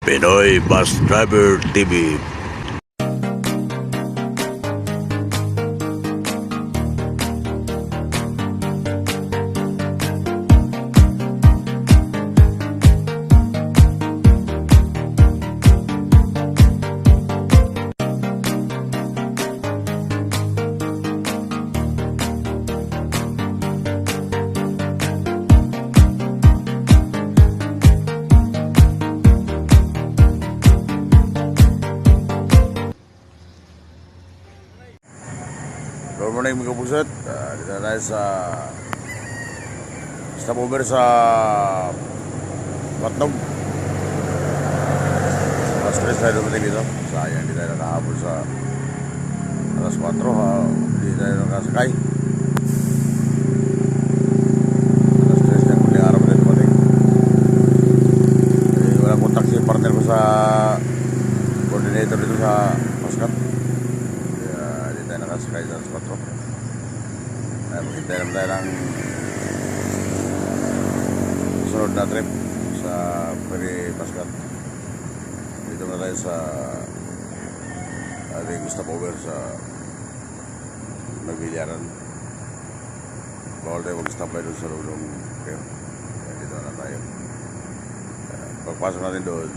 Pinoy Bus Driver TV. Good morning mga kapuset. Dito na tayo sa stopover sa Batnog. Alas 3 tayo dumating dito. Sayang hindi tayo nakahabol sa alas 4. Hindi tayo nakasakay. Alas 3 yung muling araw tayo dumating. Walang kontak si partner ko sa coordinator dito sa Paskat. Nakasakay sa alas 4. Maghintay naman tayo ng sunod na trip sa Peri Paskat. Dito na tayo sa ating stopover sa Magbilyaran. Bawal tayo mag-stop by doon sa lulong pier. Dito na tayo. Pagpasok natin doon,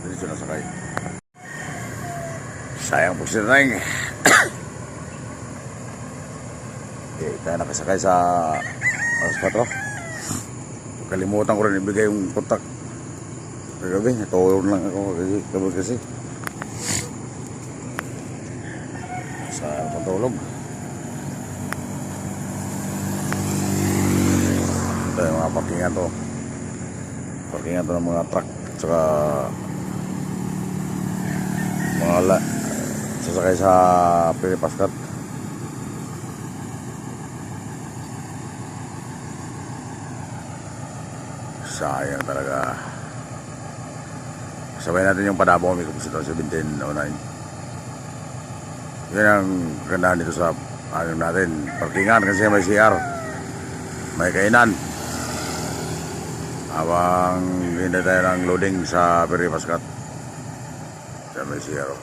dito na sakay. Sayang po sila na yung okay, tayo nakasakay sa alas 4. Kalimutan ko rin ibigay yung kontak kagabi. Natulog lang ako kasi sa patulog. Ito yung mga parkingan to. Parkingan to ng mga truck tsaka mga sasakay sa Peri Paskat. Sayang talaga. Sabay natin yung Padabo kami kapos ito 1709. Yan ang gandaan dito sa anim natin. Parkingan kasi may CR, may kainan. Habang hindi tayo ng loading sa Peri Paskat, sa may CR.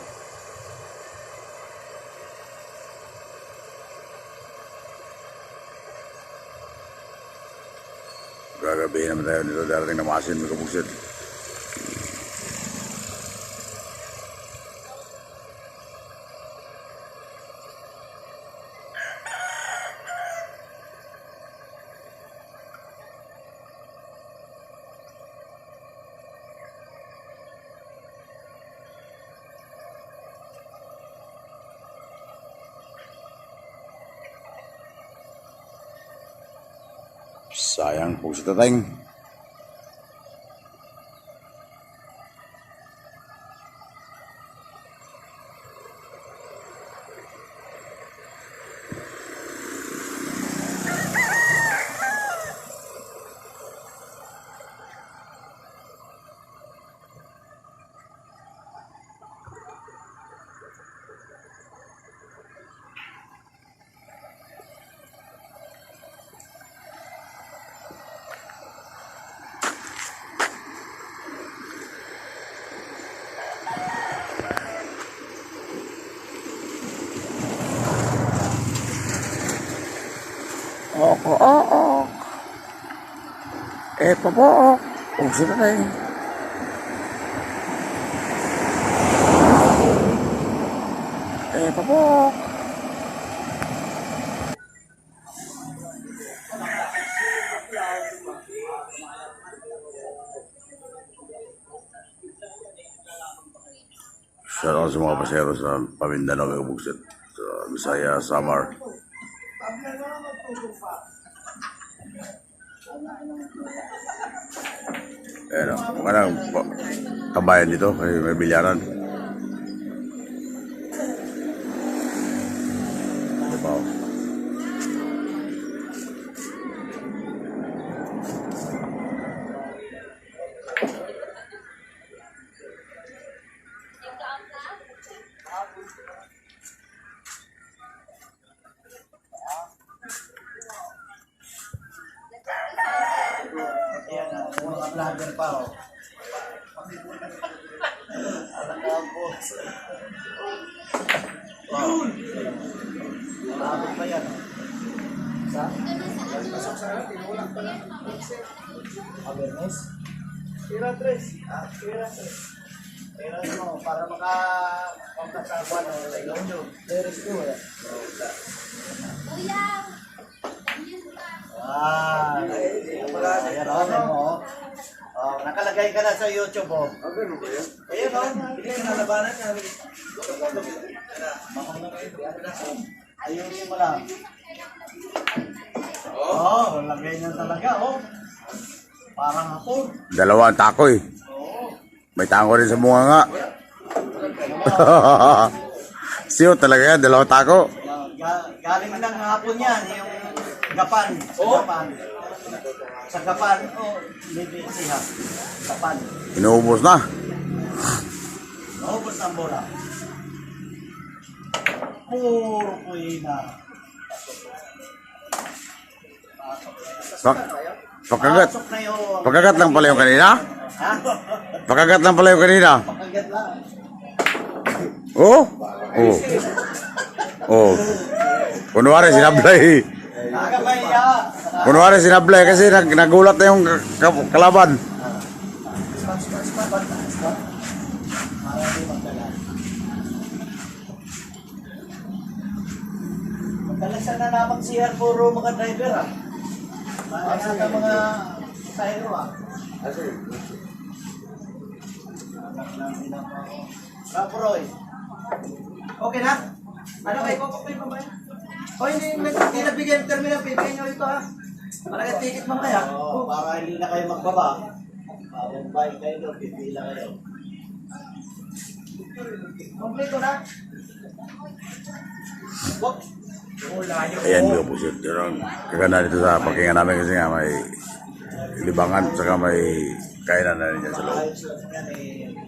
Gagabihin naman tayo dito, darating na masin mga kabuksit. Sayang po si Tateng. Oo. Papook. Sino na yun? Papook. Shoutout sa mga pasero sa Pamindanao, Kabuksit, sa Bisaya, Samar. Ayan o, parang kabayan dito, may bilyaran. Diba? Mga vlogger pa, oh. Labot pa yan. Sa? Awareness? Tira 3. Tira 3. Tira mo, para maka-contact sa buwan o sa ilong. There is 2. Ayan o. Nakalagay ka na sa YouTube o. Ayan o. Hindi ka nalabanan ka. Ayusin mo lang. Lagay niya talaga o. Parang ako. Dalawa ang tako eh. May tako rin sa bunga nga. Siyo talaga yan, dalawang tako. Galing ng hapon yan, yung gapan. Gapan. Sa gapan, bibisiha. Gapan. Inuubos na. Naubos ang bola. Puro puina. Pagkagat. Pasok na yun. Pagkagat lang pala yung kanina? Ha? Pagkagat lang pala yung kanina? Pagkagat lang. Oh? Oh. Oh. Kunwari sinablay. Nakamaya. Kunwari sinablay kasi nagulat na yung kalaban. Para di magdala. Magdalasan na naman siya puro mga driver ah. Para sa mga pasahero ah. Kaproy. Okay na? Ano kayo? Kukunin pa ba yan? O hindi nabigyan ng terminal, bibigyan nyo ito ha. Malagay ticket mamaya. Oo, para hindi na kayo magbaba. Magbayad kayo doon, pipila kayo. Kompleto na? Wag. Ayan mga pusit. Kaganda dito sa parkingan namin kasi nga may libangan saka may kainan na rin dyan sa loob.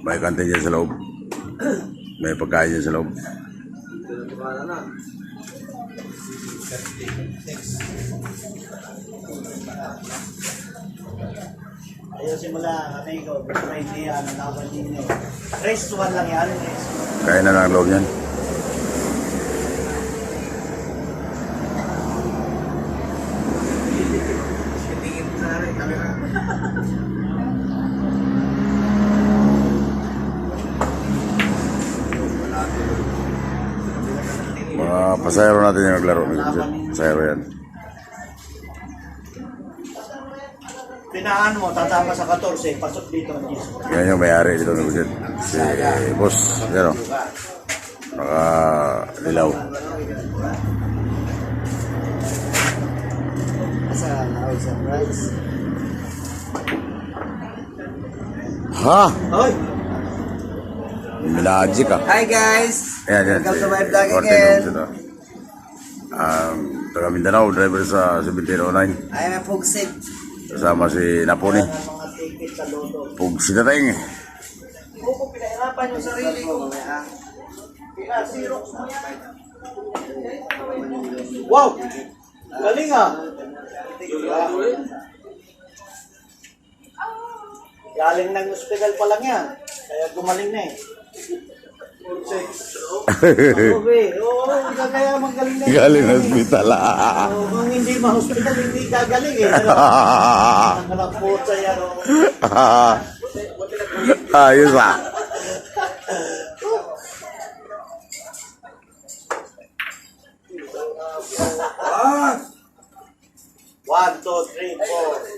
May kantin dyan sa loob. May pagkain dyan sa loob. Ayusin mo lang, amigo. May idea, nalawan ninyo. Race 1 lang yan, race 1. Kainan lang ang loob niyan. Mga pasayro natin yung naglaro. Pasayro yan. Pinaan mo, tatama sa 14, pasok dito ang Jesus. Yan yung may-ari dito ng Busit. Si Boss. Yan o. Naka-lilaw. Sa house and rice. Ha? Hoy! Magic ah. Hi guys! Yan. Welcome to my vlog Martin again. Busit, taga Mindanao, driver sa 1709. I am a Pugsit. Kasama si Naponi. Mga ticket sa loto. Pugsi na tayo eh. Kung pinahirapan yung sarili ko. Pina-xerox mo yan. Wow! Galing ah! Galing ng ospital pa lang yan. Kaya gumaling na eh. Okay. Oo, kaya magaling na yan. Galing na hospital. Kung hindi ma-hospital, hindi gagaling eh. Ang kalapot yan. Ayos ah. One, 2, 3, 4,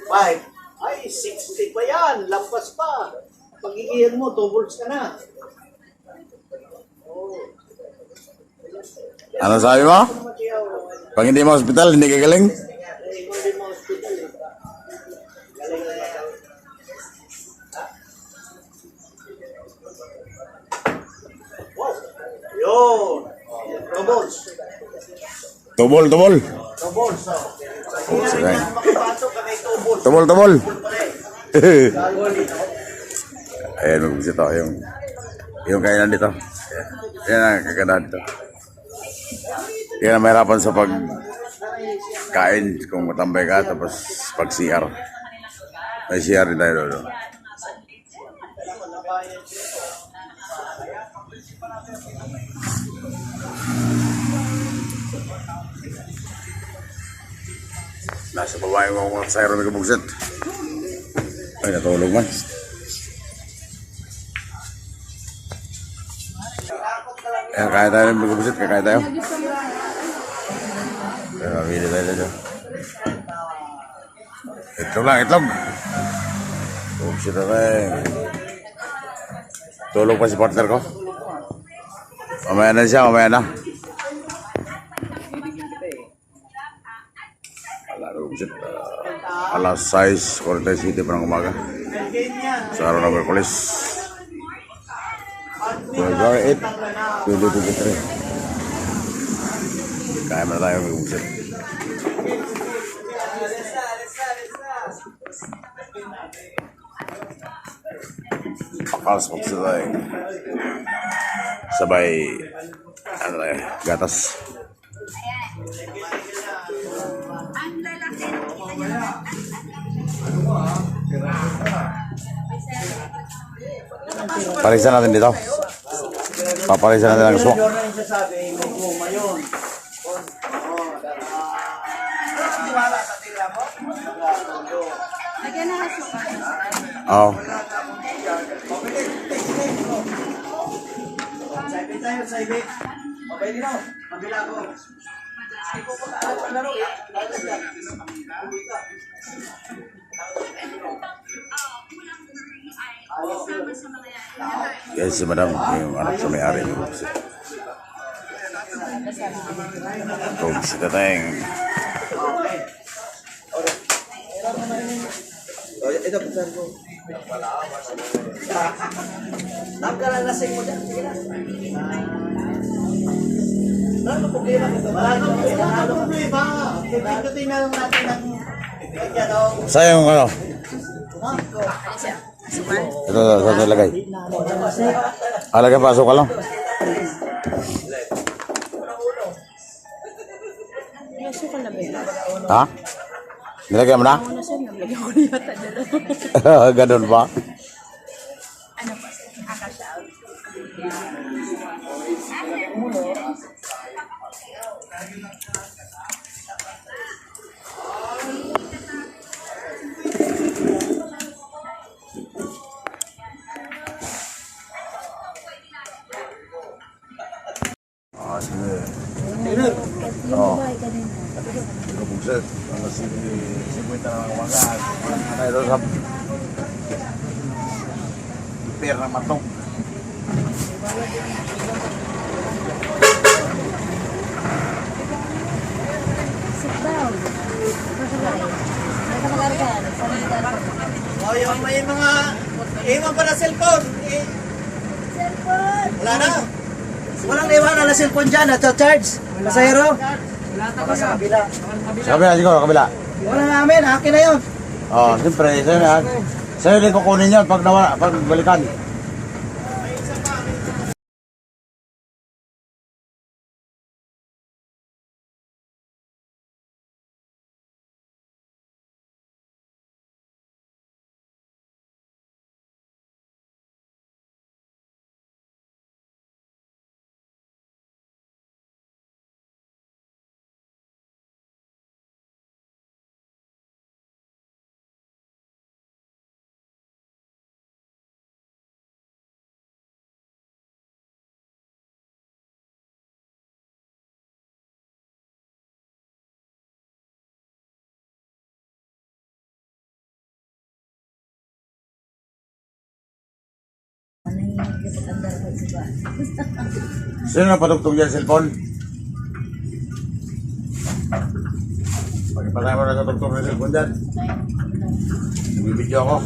5. Ay, 60 pa yan. Lampas pa. Pag-iiyan mo, 2 volts ka na. Ano sabi mo? Pag hindi mo hospital, hindi ka galing? Hindi mo hospital eh. Galing na yan. Wow. Yun. 2 volts. Tubol. 2 volts. Oh. Sige. Makapasok ka kay 2 volts. Tubol. Gagawin dito. Ayan, mag-visita ko yung kainan dito. Yan ang kagandaan dito. Yan ang mahirapan sa pagkain kung matambay ka tapos pag CR. May CR din tayo doon. Nasa baba yung mga pasahero may kabugsit. Ay, natulog man. Kaya tayo ng kabugsit, kaya tayo. Kaya mamili tayo dyan. Itlog lang, itlog. Kabugsit na tayo. Tulog pa si partner ko. Mamaya na siya, mamaya na. Alas 6:47 pa ng umaga sa araw ng Merkulis, February 8, 2023. Kaya mo na tayo mag-uusap. Pakalas po sa tayo. Sabay ano tayo, gatas. Parisan natin dito. Paparisan natin ang swak. Oo. Yes, si madam, yung anak sa may-ari. Kung sila tayong ito po sir ko. Napakalasing mo dyan. Sige na. Wala na problema ito. Wala na problema. Pindutin na lang natin ng sayang ano? Ito, saan nilagay? Alagay pasok ka lang. Nasukan na ba yun? Ha? Nilagay mo na? Ano sir, nablagyan ko yata dala. Ganun ba? Ano pa sir? Akasya. Sige. Oo. Kabugset. Alas 50 na ng umaga. Ano ito sa pier ng matong. Sit down. Oh, yung may mga iwan pa na cellphone. Cellphone! Wala na. Walang iwanan na cellphone dyan at charge. Pasahero. Baka sa kabila. Sa kabila siguro, kabila. Wala namin, akin na yun. Oo, siyempre. Sa'yo din kukunin yan pag balikan. Sino na patugtog dyan cellphone? Pagkipatay mo na katugtog ng cellphone dyan. Nagbibidyo ako.